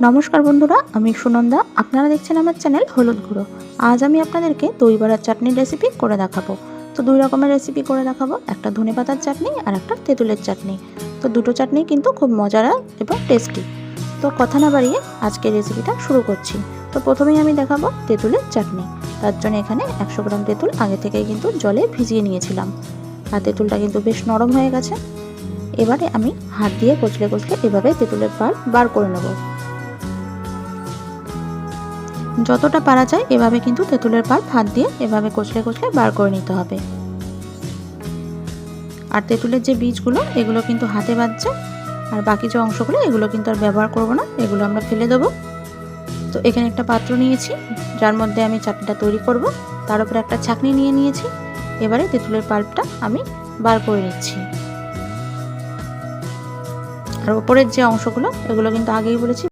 নমস্কার বন্ধুরা, আমি সুনন্দা। আপনারা দেখছেন আমার চ্যানেল হলুদ গুঁড়ো। আজ আমি আপনাদেরকে দই বড়ার চাটনির রেসিপি করে দেখাবো। তো দুই রকমের রেসিপি করে দেখাবো, একটা ধনেপাতার চাটনি আর একটা তেঁতুলের চাটনি। তো দুটো চাটনি কিন্তু খুব মজার এবং টেস্টি। তো কথা না বাড়িয়ে আজকের রেসিপিটা শুরু করছি। তো প্রথমেই আমি দেখাবো তেঁতুলের চাটনি। তার জন্য এখানে 100 গ্রাম তেঁতুল আগে থেকেই কিন্তু জলে ভিজিয়ে নিয়েছিলাম, আর তেঁতুলটা কিন্তু বেশ নরম হয়ে গেছে। এবারে আমি হাত দিয়ে কচলে কচলে এভাবে তেঁতুলের পাল্প বার করে নেব। যতটা পারা যায় এভাবে কিন্তু তেঁতুলের পাল্প হাত দিয়ে এভাবে কচলে কচলে বার করে নিতে হবে। আর তেঁতুলের যে বীজগুলো এগুলো কিন্তু হাতে বাজছে, আর বাকি যে অংশগুলো এগুলো কিন্তু আর ব্যবহার করব না, এগুলো আমরা ফেলে দেবো। তো এখানে একটা পাত্র নিয়েছি যার মধ্যে আমি চাটনিটা তৈরি করব। তার উপরে একটা ছাঁকনি নিয়ে নিয়েছি। এবারে তেঁতুলের পাল্পটা আমি বার করে নিচ্ছি। আর উপরের যে অংশগুলো এগুলো কিন্তু আগেই বলেছি